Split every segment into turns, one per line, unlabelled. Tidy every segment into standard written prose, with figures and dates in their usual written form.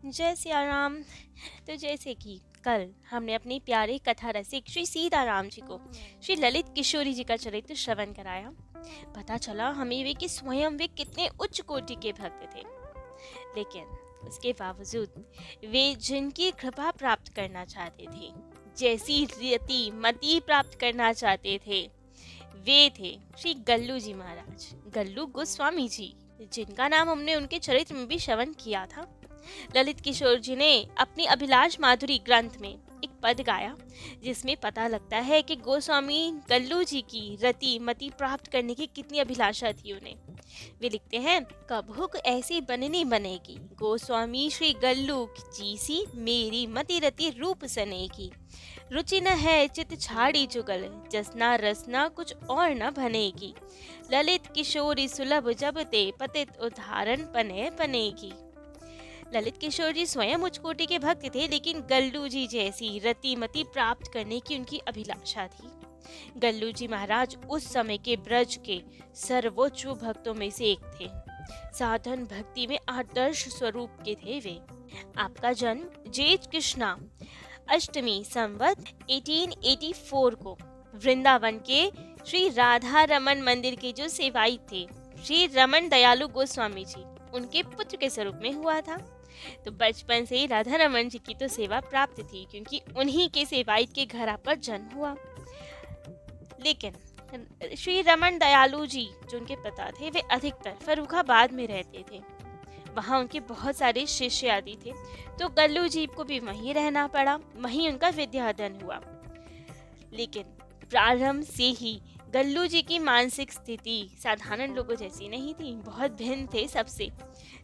जय सिया राम। तो जैसे कि कल हमने अपने प्यारे कथा रसिक श्री सीताराम जी को श्री ललित किशोरी जी का चरित्र श्रवण कराया। पता चला हमें वे कि स्वयं वे कितने उच्च कोटि के भक्त थे, लेकिन उसके बावजूद वे जिनकी कृपा प्राप्त करना चाहते थे, जैसी रति मति प्राप्त करना चाहते थे, वे थे श्री गल्लू जी महाराज, गल्लू गोस्वामी जी, जिनका नाम हमने उनके चरित्र में भी श्रवण किया था। ललित किशोर जी ने अपनी अभिलाष माधुरी ग्रंथ में एक पद गाया, जिसमें पता लगता है कि गोस्वामी गल्लू जी की रति मति प्राप्त करने की कितनी अभिलाषा थी उन्हें। वे लिखते हैं, कभुक ऐसी बननी बनेगी, गोस्वामी श्री गल्लू जी सी मेरी मति रति रूप सनेगी। रुचि न है चित छाड़ी जुगल, जसना रसना कुछ और न बनेगी। ललित किशोरी सुलभ जब ते पतित उदाहरण पने बनेगी। ललित किशोर जी स्वयं उच्च कोटि के भक्त थे, लेकिन गल्लू जी जैसी रतिमति प्राप्त करने की उनकी अभिलाषा थी। गल्लू जी महाराज उस समय के ब्रज के सर्वोच्च भक्तों में से एक थे। साधन भक्ति में आदर्श स्वरूप के थे वे। आपका जन्म जेठ कृष्णा अष्टमी संवत 1884 को वृंदावन के श्री राधा रमन मंदिर के जो सेवाई थे श्री रमन दयालु गोस्वामी जी, उनके पुत्र के स्वरूप में हुआ था। तो बचपन से ही राधा रमन जी की तो सेवा प्राप्त थी, क्योंकि उन्हीं के सेवायत के घर पर जन्म हुआ। लेकिन श्री रमन दयालु जी जो उनके पिता थे, वे अधिकतर फर्रुखाबाद में रहते थे। वहाँ उनके बहुत सारे शिष्य आदि थे, तो गल्लू जी को भी वहीं रहना पड़ा, वहीं उनका विद्यादान हुआ। लेकिन प्रारंभ से ही गल्लू जी की मानसिक स्थिति साधारण लोगों जैसी नहीं थी, बहुत भिन्न थे सबसे।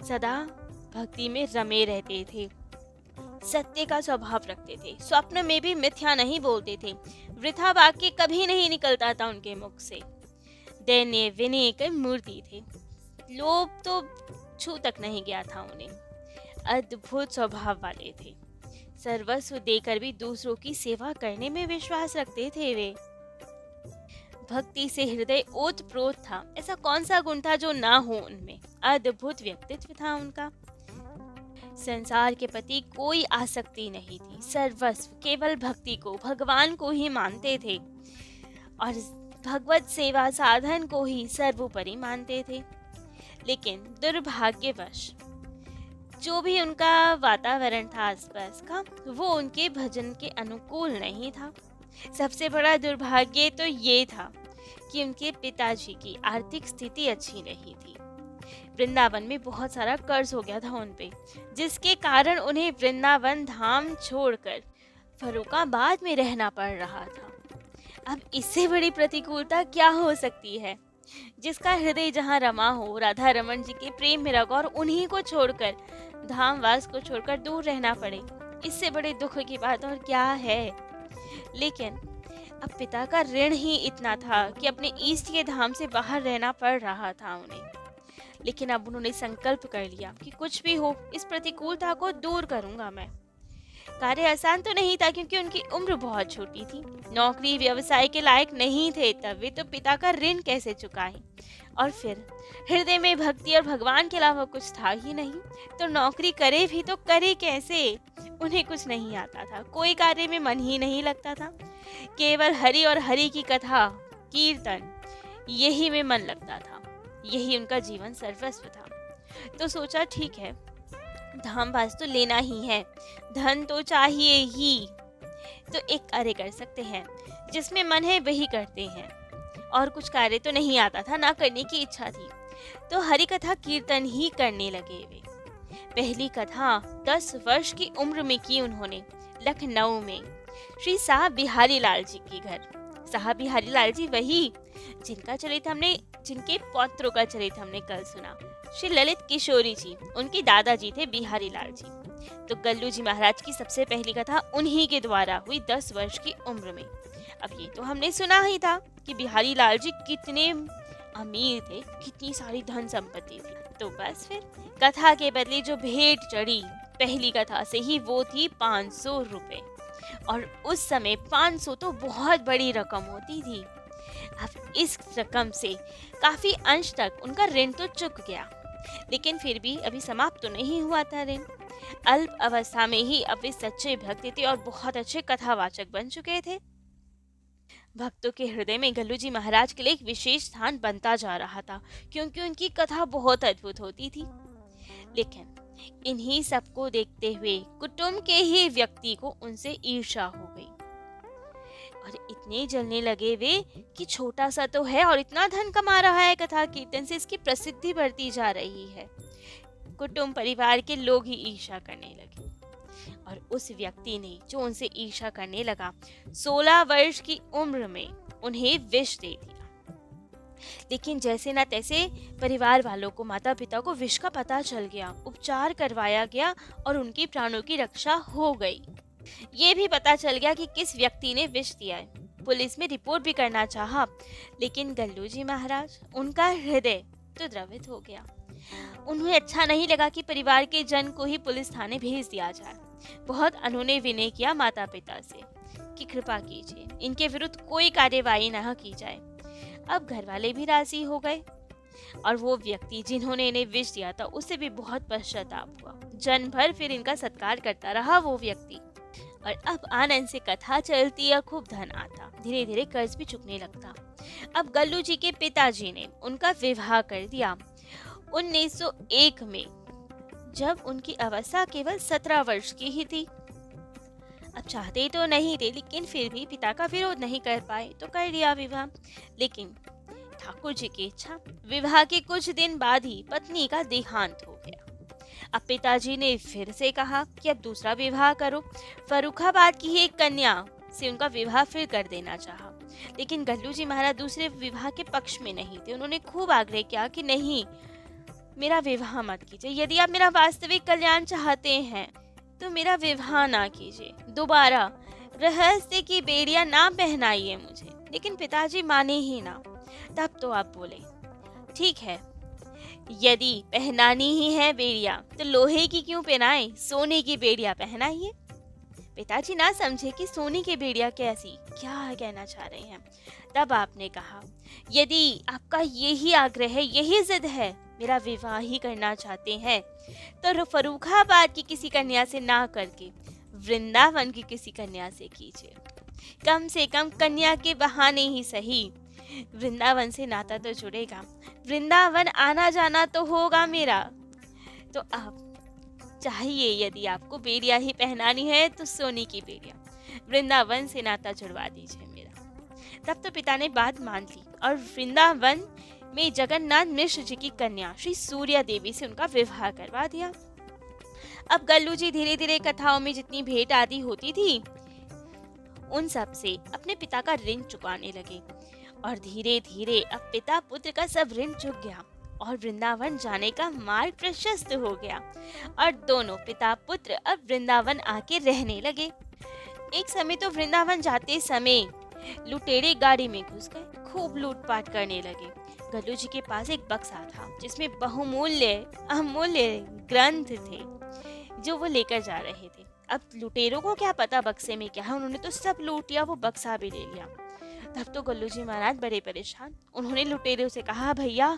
सदा भक्ति में रमे रहते थे, सत्य का स्वभाव रखते थे, स्वप्न में भी मिथ्या नहीं बोलते थे, वृथा वाक्य कभी नहीं निकलता था उनके मुख से। दैन्य विनय की मूर्ति थे, लोभ तो छू तक नहीं गया था उन्हें। अद्भुत स्वभाव वाले थे, सर्वस्व देकर भी दूसरों की सेवा करने में विश्वास रखते थे वे। भक्ति से हृदय ओतप्रोत था, ऐसा कौन सा गुण था जो ना हो उनमें। अद्भुत व्यक्तित्व था उनका। संसार के प्रति कोई आसक्ति नहीं थी, सर्वस्व केवल भक्ति को, भगवान को ही मानते थे और भगवत सेवा साधन को ही सर्वोपरि मानते थे। लेकिन दुर्भाग्यवश जो भी उनका वातावरण था आसपास का, वो उनके भजन के अनुकूल नहीं था। सबसे बड़ा दुर्भाग्य तो ये था कि उनके पिताजी की आर्थिक स्थिति अच्छी नहीं थी। वृंदावन में बहुत सारा कर्ज हो गया था उन पे, जिसके कारण उन्हें वृंदावन धाम छोड़कर फर्रुखाबाद में रहना पड़ रहा था। अब इससे बड़ी प्रतिकूलता क्या हो सकती है। जिसका हृदय जहाँ रमा हो, राधा रमन जी के प्रेम में रगा, और उन्हीं को छोड़कर, धामवास को छोड़कर दूर रहना पड़े, इससे बड़े दुख की बात और क्या है। लेकिन अब पिता का ऋण ही इतना था कि अपने ईष्ट के धाम से बाहर रहना पड़ रहा था उन्हें। लेकिन अब उन्होंने संकल्प कर लिया कि कुछ भी हो, इस प्रतिकूलता को दूर करूंगा मैं। कार्य आसान तो नहीं था, क्योंकि उनकी उम्र बहुत छोटी थी, नौकरी व्यवसाय के लायक नहीं थे, तब वे तो पिता का ऋण कैसे चुकाएं। और फिर हृदय में भक्ति और भगवान के अलावा कुछ था ही नहीं, तो नौकरी करे भी तो करे कैसे। उन्हें कुछ नहीं आता था, कोई कार्य में मन ही नहीं लगता था, केवल हरि और हरि की कथा कीर्तन यही में मन लगता था, यही उनका जीवन सर्वस्व था। तो सोचा ठीक है, धामवास तो लेना ही है, धन तो चाहिए ही, तो एक कार्य कर सकते हैं, जिसमें मन है वही करते हैं। और कुछ कार्य तो नहीं आता था, ना करने की इच्छा थी, तो हरि कथा कीर्तन ही करने लगे वे। पहली कथा 10 वर्ष की उम्र में की उन्होंने, लखनऊ में श्री साहब बिहारी लाल जी के घर। साहब बिहारी लाल जी वही जिनका चरित्र हमने, जिनके पौत्रों का चरित्र हमने कल सुना। श्री ललित किशोरी जी, उनके दादाजी थे बिहारी लाल जी। तो गल्लू जी महाराज की सबसे पहली कथा उन्हीं के द्वारा हुई 10 वर्ष की उम्र में। अब ये तो हमने सुना ही था कि बिहारी लाल जी कितने अमीर थे, कितनी सारी धन संपत्ति थी। तो बस फिर कथा के बदले जो भेंट चढ़ी पहली कथा से ही, वो थी 500 रुपए। और उस समय 500 तो बहुत बड़ी रकम होती थी। अब इस रकम से काफी अंश तक उनका ऋण तो चुक गया, लेकिन फिर भी अभी समाप्त तो नहीं हुआ था ऋण। अल्प अवस्था में ही अब वे सच्चे भक्त थे और बहुत अच्छे कथावाचक बन चुके थे। भक्तों के हृदय में गल्लू जी महाराज के लिए एक विशेष स्थान बनता जा रहा था, क्योंकि उनकी कथा बहुत अद्भुत होती थी। लेकिन इन्हीं सबको देखते हुए कुटुंब के ही व्यक्ति को उनसे ईर्ष्या हो गई और इतने जलने लगे वे कि छोटा सा तो है और इतना धन कमा रहा है कथा कीर्तन से, इसकी प्रसिद्धि बढ़ती जा रही है। कुटुंब परिवार के लोग ही ईर्ष्या करने लगे और उस व्यक्ति ने जो उनसे ईर्ष्या करने लगा 16 वर्ष की उम्र में उन्हें विष दे दिया। लेकिन जैसे ना तैसे परिवार वालों को, माता पिता को विष का पता चल गया, उपचार करवाया गया और उनकी प्राणों की रक्षा हो गई। ये भी पता चल गया कि किस व्यक्ति ने विष दिया है। पुलिस में रिपोर्ट भी करना चाहा, लेकिन गल्लू जी महाराज, उनका हृदय तो द्रवित हो गया। उन्हें अच्छा नहीं लगा कि परिवार के जन को ही पुलिस थाने भेज दिया जाए। बहुत उन्होंने विनय किया माता पिता से कि कृपा कीजिए, इनके विरुद्ध कोई कार्यवाही न की जाए। अब घर वाले भी राजी हो गए और वो व्यक्ति जिन्होंने इन्हें विष दिया था उससे भी बहुत पश्चाताप हुआ। जन भर फिर इनका सत्कार करता रहा वो व्यक्ति और अब आनंद से कथा चलती और खूब धन आता। धीरे धीरे कर्ज भी चुकने लगता। अब गल्लू जी के पिताजी ने उनका विवाह कर दिया 1901 में, जब उनकी अवस्था केवल 17 वर्ष की ही थी। अब चाहते तो नहीं थे, लेकिन फिर भी पिता का विरोध नहीं कर पाए तो कर दिया विवाह। लेकिन ठाकुर जी की इच्छा, विवाह के कुछ दिन बाद ही पत्नी का देहांत हो गया। अब पिताजी ने फिर से कहा कि अब दूसरा विवाह करो। फर्रुखाबाद की ही एक कन्या से उनका विवाह फिर कर देना चाहा, लेकिन गल्लू जी महाराज दूसरे विवाह के पक्ष में नहीं थे। उन्होंने खूब आग्रह किया कि नहीं, मेरा विवाह मत कीजिए। यदि आप मेरा वास्तविक कल्याण चाहते हैं तो मेरा विवाह ना कीजिए, दोबारा रहस्य की बेड़ियां ना पहनाइए मुझे। लेकिन पिताजी माने ही ना। तब तो आप बोले, ठीक है, यदि पहनानी ही है बेड़िया तो लोहे की क्यों पहनाए, सोने की बेड़िया पहनाइए। पिताजी ना समझे कि सोने की बेड़िया कैसी, क्या कहना चाह रहे हैं। तब आपने कहा, यदि आपका यही आग्रह है, यही जिद है, मेरा विवाह ही करना चाहते हैं, तो फर्रुखाबाद की किसी कन्या से ना करके वृंदावन की किसी कन्या से कीजिए। कम से कम कन्या के बहाने ही सही वृंदावन से नाता तो जुड़ेगा, वृंदावन आना जाना तो होगा मेरा। तो आप चाहिए, यदि आपको बेड़िया ही पहनानी है तो सोने की बेड़िया, वृंदावन से नाता जुड़वा दीजिए मेरा। तब तो पिता ने बात मान ली और वृंदावन में जगन्नाथ मिश्र जी की कन्या श्री सूर्या देवी से उनका विवाह करवा दिया। अब गल्लू जी धीरे धीरे कथाओं में जितनी भेंट आदि होती थी उन सब से अपने पिता का ऋण चुकाने लगे और धीरे धीरे अब पिता पुत्र का सब ऋण चुक गया और वृंदावन जाने का मार्ग प्रशस्त हो गया और दोनों पिता पुत्र अब वृंदावन आके रहने लगे। एक समय तो वृंदावन जाते समय लुटेरे गाड़ी में घुस गए, खूब लूटपाट करने लगे। गल्लू जी के पास एक बक्सा था जिसमें बहुमूल्य अमूल्य ग्रंथ थे जो वो लेकर जा रहे थे। अब लुटेरों को क्या पता बक्से में क्या है, उन्होंने तो सब लूट लिया, वो बक्सा भी ले लिया। तब तो गल्लू जी महाराज बड़े परेशान। उन्होंने लुटेरों से कहा, भैया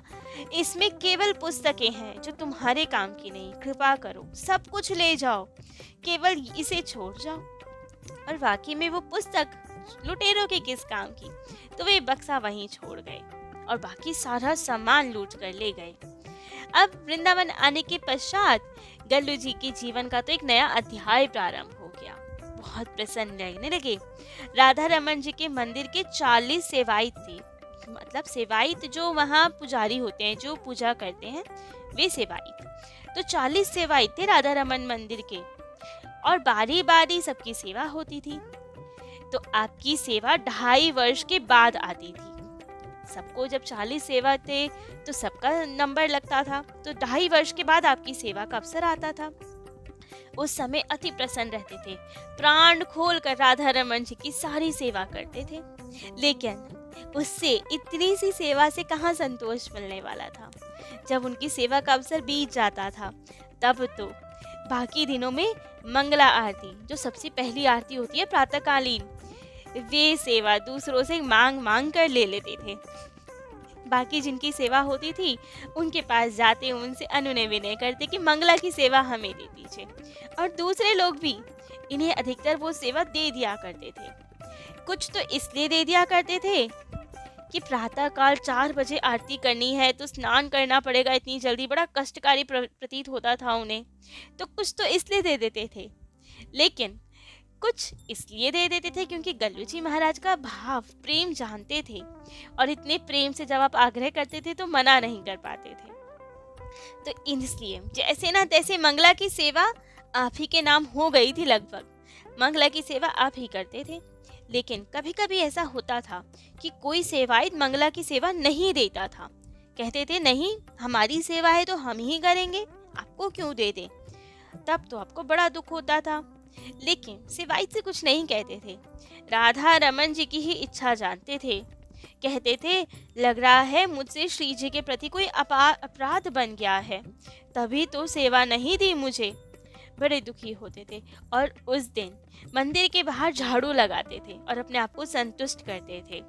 इसमें केवल पुस्तकें हैं जो तुम्हारे काम की नहीं, कृपा करो सब कुछ ले जाओ, केवल इसे छोड़ जाओ। और वाकई में वो पुस्तक लुटेरों के किस काम की, तो वे बक्सा वहीं छोड़ गए और बाकी सारा सामान लूट कर ले गए। अब वृंदावन आने के पश्चात गल्लू जी के जीवन का तो एक नया अध्याय प्रारंभ हो गया। बहुत प्रसन्न रहने लगे। राधा रमन जी के मंदिर के 40 सेवायत थे, मतलब सेवायत जो वहाँ पुजारी होते हैं, जो पूजा करते हैं, वे सेवायत। तो 40 सेवायत थे राधा रमन मंदिर के और बारी बारी सबकी सेवा होती थी। तो आपकी सेवा 2.5 वर्ष के बाद आती थी। सबको जब 40 सेवा थे तो सबका नंबर लगता था, तो 2.5 वर्ष के बाद आपकी सेवा का अवसर आता था। उस समय अति प्रसन्न रहते थे, प्राण खोल कर राधा रमन जी की सारी सेवा करते थे। लेकिन उससे इतनी सी सेवा से कहाँ संतोष मिलने वाला था। जब उनकी सेवा का अवसर बीत जाता था तब तो बाकी दिनों में मंगला आरती, जो सबसे पहली आरती होती है प्रातःकालीन, वे सेवा दूसरों से मांग मांग कर ले लेते थे। बाकी जिनकी सेवा होती थी उनके पास जाते, उनसे अनुनय विनय करते कि मंगला की सेवा हमें दे दीजिए। और दूसरे लोग भी इन्हें अधिकतर वो सेवा दे दिया करते थे। कुछ तो इसलिए दे दिया करते थे कि प्रातःकाल 4 बजे आरती करनी है तो स्नान करना पड़ेगा इतनी जल्दी, बड़ा कष्टकारी प्रतीत होता था उन्हें, तो कुछ तो इसलिए दे देते थे। लेकिन कुछ इसलिए दे देते थे क्योंकि गल्लू जी महाराज का भाव प्रेम जानते थे, और इतने प्रेम से जब आप आग्रह करते थे तो मना नहीं कर पाते थे। तो इसलिए जैसे ना तैसे मंगला की सेवा आप ही के नाम हो गई थी लगभग। मंगला की सेवा आप ही करते थे। लेकिन कभी कभी ऐसा होता था कि कोई सेवायत मंगला की सेवा नहीं देता था। कहते थे नहीं, हमारी सेवा है तो हम ही करेंगे, आपको क्यों दे दें। तब तो आपको बड़ा दुख होता था। लेकिन सेवायत से कुछ नहीं कहते थे, राधा रमन जी की ही इच्छा जानते थे। कहते थे लग रहा है मुझसे श्री जी के प्रति कोई अपराध बन गया है, तभी तो सेवा नहीं दी मुझे। बड़े दुखी होते थे और उस दिन मंदिर के बाहर झाड़ू लगाते थे और अपने आप को संतुष्ट करते थे।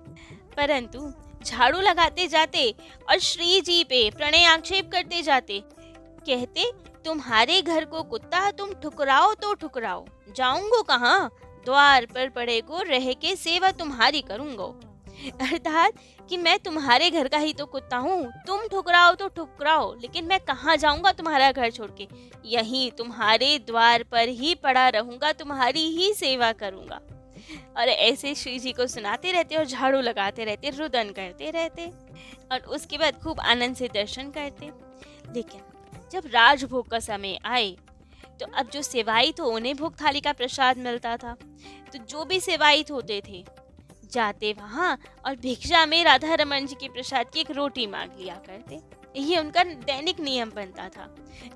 परंतु झाड़ू लगाते जाते और श्री जी पे प्रणय आक्षेप करते जाते। कहते तुम्हारे घर को कुत्ता तुम ठुकराओ तो ठुकराओ, जाऊंगो कहाँ, द्वार पर पड़े को रह के सेवा तुम्हारी करूंगो। अर्थात कि मैं तुम्हारे घर का ही तो कुत्ता हूँ, तुम ठुकराओ तो ठुकराओ, लेकिन मैं कहाँ जाऊंगा तुम्हारा घर छोड़ के, यहीं तुम्हारे द्वार पर ही पड़ा रहूंगा, तुम्हारी ही सेवा करूंगा। और ऐसे श्री जी को सुनाते रहते और झाड़ू लगाते रहते, रुदन करते रहते और उसके बाद खूब आनंद से दर्शन करते। लेकिन जब राजभोग का समय आए तो अब जो सेवायत हो उन्हें भोग थाली का प्रसाद मिलता था। तो जो भी सेवायत होते थे जाते वहां और भिक्षा में राधा रमन जी के प्रसाद की एक रोटी मांग लिया करते। ये उनका दैनिक नियम बनता था।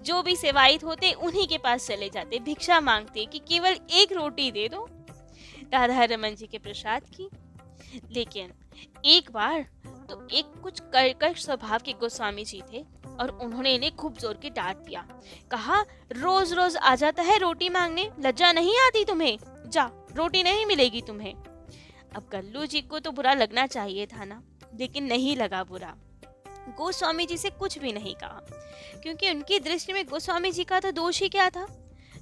जो भी सेवायत होते उन्हीं के पास चले जाते, भिक्षा मांगते कि केवल एक रोटी दे दो राधा रमन जी के प्रसाद की। लेकिन एक बार तो एक कुछ कर्कश स्वभाव के गोस्वामी जी थे और उन्होंने इन्हें खूब जोर के डांट दिया। कहा रोज रोज आ जाता है रोटी मांगने, लज्जा नहीं आती तुम्हें, जा रोटी नहीं मिलेगी तुम्हें। अब गल्लू जी को तो बुरा लगना चाहिए था ना, लेकिन नहीं लगा बुरा। गोस्वामी जी से कुछ भी नहीं कहा, क्योंकि उनकी दृष्टि में गोस्वामी जी का तो दोष ही क्या था।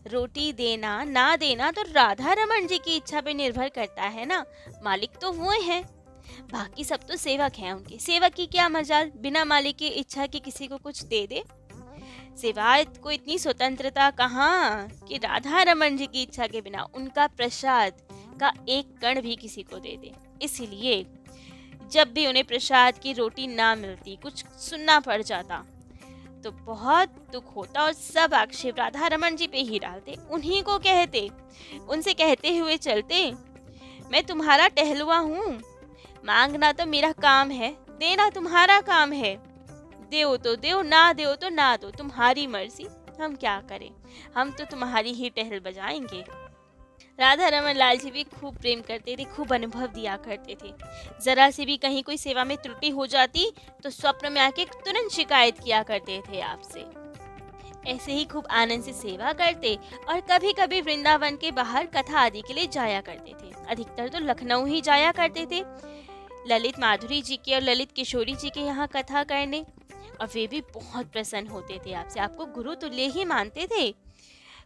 रोटी देना ना देना तो राधा रमन जी की इच्छा पे निर्भर करता है ना, मालिक तो वो हैं, बाकी सब तो सेवक हैं उनके। सेवक की क्या मजाल बिना मालिक की इच्छा के किसी को कुछ दे दे। सेवायत को इतनी स्वतंत्रता कहाँ कि राधा रमन जी की इच्छा के बिना उनका प्रसाद का एक कण भी किसी को दे दे। इसीलिए जब भी उन्हें प्रसाद की रोटी ना मिलती, कुछ सुनना पड़ जाता, तो बहुत दुख होता और सब आक्षेप राधा रमन जी पे ही डालते, उन्हीं को कहते, उनसे कहते हुए चलते मैं तुम्हारा टहलुआ हूँ, मांगना तो मेरा काम है, देना तुम्हारा काम है, देओ तो देओ, ना देओ तो ना दो, तुम्हारी मर्जी, हम क्या करें, हम तो तुम्हारी ही टहल बजाएंगे। राधा रमन लाल जी भी खूब प्रेम करते थे, खूब अनुभव दिया करते थे। जरा सी भी कहीं कोई सेवा में त्रुटि हो जाती तो स्वप्न में आके तुरंत शिकायत किया करते थे आपसे। ऐसे ही खूब आनंद से सेवा करते और कभी कभी वृंदावन के बाहर कथा आदि के लिए जाया करते थे। अधिकतर तो लखनऊ ही जाया करते थे, ललित माधुरी जी के और ललित किशोरी जी के यहाँ कथा करने, और वे भी बहुत प्रसन्न होते थे आपसे, आपको गुरु तुल्य ही मानते थे।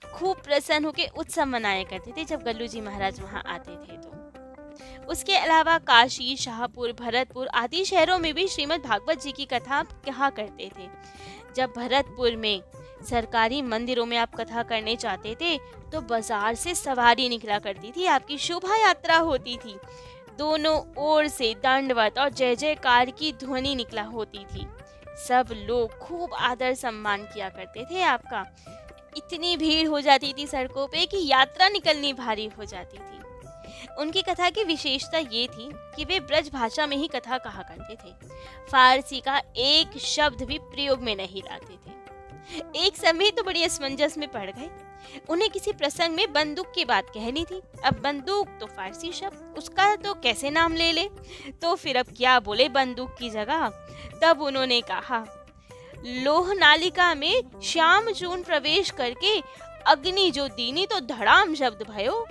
खूब प्रसन्न होकर उत्सव मनाया करते थे जब गल्लू जी महाराज वहाँ आते थे। तो उसके अलावा काशी, शाहपुर, भरतपुर आदि शहरों में भी श्रीमद् भागवत जी की कथा कहा करते थे। जब भरतपुर में सरकारी मंदिरों में आप कथा करने चाहते थे तो बाजार से सवारी निकला करती थी, आपकी शोभा यात्रा होती थी, दोनों ओर से दंडवत और जय जयकार की ध्वनि निकला होती थी। सब लोग खूब आदर सम्मान किया करते थे आपका। इतनी भीड़ हो जाती थी सड़कों पे कि यात्रा निकलनी भारी हो जाती थी। उनकी कथा की विशेषता ये थी कि वे ब्रज भाषा में ही कथा कहा करते थे, फारसी का एक शब्द भी प्रयोग में नहीं लाते थे। एक समय तो बड़ी असमंजस में पड़ गए, उन्हें किसी प्रसंग में बंदूक की बात कहनी थी। अब बंदूक तो फारसी शब्द, उसका तो कैसे नाम ले ले, तो फिर अब क्या बोले बंदूक की जगह। तब उन्होंने कहा लोह नालिका में श्याम चूर्ण प्रवेश करके अग्नि जो दीनी तो धड़ाम शब्द भयो।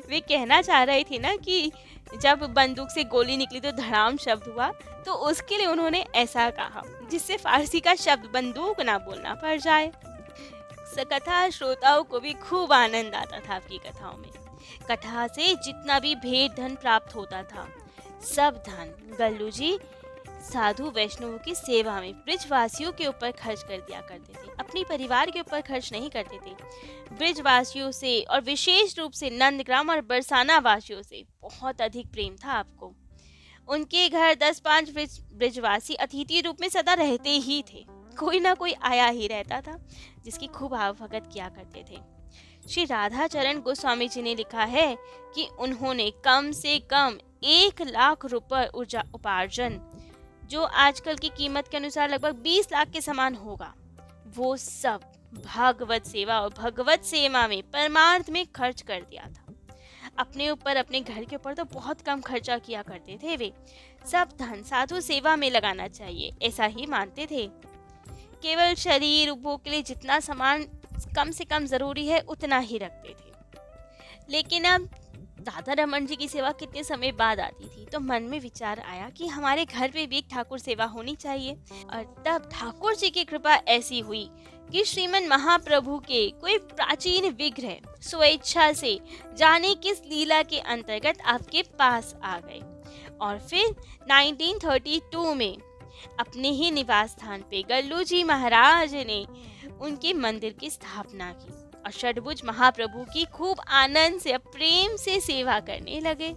वे कहना चाह रहे थे ना कि जब बंदूक से गोली निकली तो धड़ाम शब्द हुआ, तो उसके लिए उन्होंने ऐसा कहा जिससे फारसी का शब्द बंदूक ना बोलना पड़ जाए। कथा श्रोताओं को भी खूब आनंद आता था आपकी कथाओं में। कथा से जितना भी भेंट धन प्राप्त होता था, सब धन गल्लू जी साधु वैष्णवों की सेवा में ब्रिजवासियों के ऊपर खर्च कर दिया करते थे। अपने परिवार के ऊपर खर्च नहीं करते थे। ब्रिजवासियों से और विशेष रूप से नंदग्राम और बरसाना वासियों से बहुत अधिक प्रेम था आपको। उनके घर 10-5 ब्रिजवासी अतिथि रूप में सदा रहते ही थे। कोई ना कोई आया ही रहता था जिसकी खूब आवभगत किया करते थे। श्री राधाचरण गोस्वामी जी ने लिखा है कि उन्होंने कम से कम 1 लाख रुपए उपार्जन, जो आजकल की कीमत के अनुसार लगभग 20 लाख के समान होगा, वो सब भागवत सेवा और भगवत सेवा में परमार्थ में खर्च कर दिया था। अपने ऊपर, अपने घर के ऊपर तो बहुत कम खर्चा किया करते थे। वे सब धन साधु सेवा में लगाना चाहिए, ऐसा ही मानते थे। केवल शरीर उपभोग के लिए जितना सामान कम से कम जरूरी है उतना ही रखते थे। लेकिन अब राधा रमन जी की सेवा कितने समय बाद आती थी, तो मन में विचार आया कि हमारे घर पे भी एक ठाकुर सेवा होनी चाहिए। और तब ठाकुर जी की कृपा ऐसी हुई कि श्रीमन महाप्रभु के कोई प्राचीन विग्रह स्वेच्छा से जाने किस लीला के अंतर्गत आपके पास आ गए। और फिर 1932 में अपने ही निवास स्थान पे गल्लू जी महाराज ने उनके मंदिर की स्थापना की और षडभुज महाप्रभु की खूब आनंद से प्रेम से सेवा करने लगे।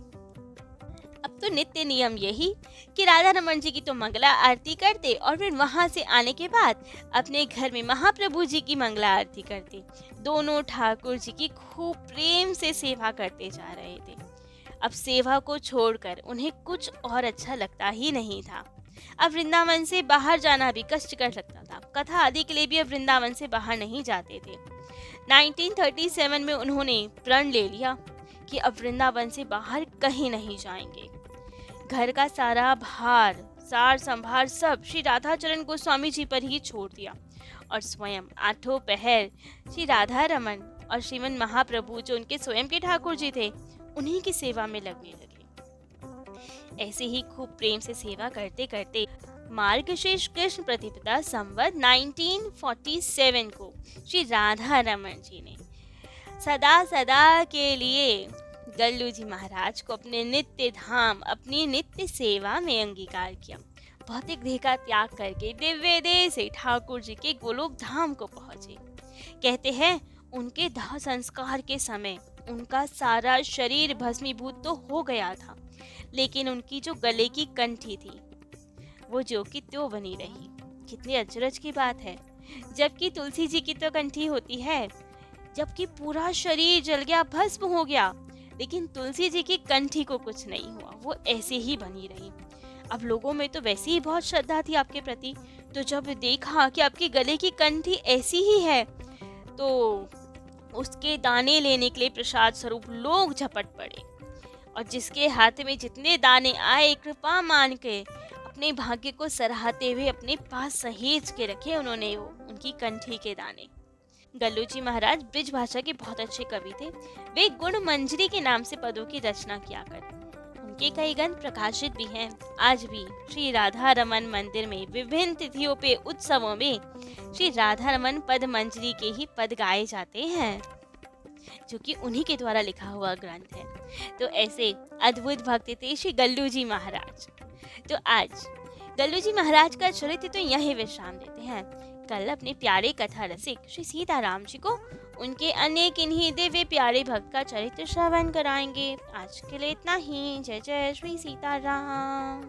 अब तो नित्य नियम यही कि राधा रमन जी की तो मंगला आरती करते और फिर वहां से आने के बाद अपने घर में महाप्रभु जी की मंगला आरती करते। दोनों ठाकुर जी की खूब प्रेम से सेवा करते जा रहे थे। अब सेवा को छोड़कर उन्हें कुछ और अच्छा लगता ही नहीं था। अब वृंदावन से बाहर जाना भी कष्टकर लगता था। कथा आदि के लिए भी अब वृंदावन से बाहर नहीं जाते थे। 1937 में उन्होंने प्रण ले लिया कि अब वृंदावन से बाहर कहीं नहीं जाएंगे। घर का सारा भार, सार संभार सब श्री राधाचरण गोस्वामी जी पर ही छोड़ दिया और स्वयं 8 पहर श्री राधा रमन और श्रीमन महाप्रभु, जो उनके स्वयं के ठाकुर जी थे, उन्हीं की सेवा में लगने लगे। ऐसे ही खूब प्रेम से सेवा करते करते मार्गशीर्ष कृष्ण प्रतिपदा संवत 1947 को श्री राधा रमन जी ने सदा सदा के लिए गल्लू जी महाराज को अपने नित्य धाम, अपनी नित्य सेवा में अंगीकार किया। भौतिक देह का त्याग करके दिव्य देह से ठाकुर जी के गोलोक धाम को पहुंचे। कहते हैं उनके दाह संस्कार के समय उनका सारा शरीर भस्मीभूत तो हो गया था, लेकिन उनकी जो गले की कंठी थी वो जो की त्यों बनी रही। कितनी अचरज की बात है, जबकि तुलसी जी की तो कंठी होती है, जबकि पूरा शरीर जल गया, भस्म हो गया, लेकिन तुलसी जी की कंठी को कुछ नहीं हुआ, वो ऐसे ही बनी रही। अब लोगों में तो वैसे ही बहुत श्रद्धा थी आपके प्रति, तो जब देखा कि आपके गले की कंठी ऐसी ही है, तो उसके दाने लेने के लिए प्रसाद स्वरूप लोग झपट पड़े और जिसके हाथ में जितने दाने आए कृपा मान के अपने भाग्य को सराहते हुए अपने पास सहेज के रखे उन्होंने वो उनकी कंठी के दाने। गल्लू जी महाराज ब्रिज भाषा के बहुत अच्छे कवि थे। वे गुण मंजरी के नाम से पदों की रचना किया करते। उनके कई ग्रंथ प्रकाशित भी हैं। आज भी श्री राधा रमन मंदिर में विभिन्न तिथियों पे उत्सवों में श्री राधा रमन पद मंजरी के ही पद गाए जाते हैं, जो कि उन्हीं के द्वारा लिखा हुआ ग्रंथ है। तो ऐसे अद्भुत भक्त थे श्री गल्लू जी महाराज। तो आज गल्लू जी महाराज का चरित्र तो यही विश्राम देते हैं। कल अपने प्यारे कथा रसिक श्री सीताराम जी को उनके अन्य किन्हीं दिव्य प्यारे भक्त का चरित्र श्रवण कराएंगे। आज के लिए इतना ही। जय जय श्री सीताराम।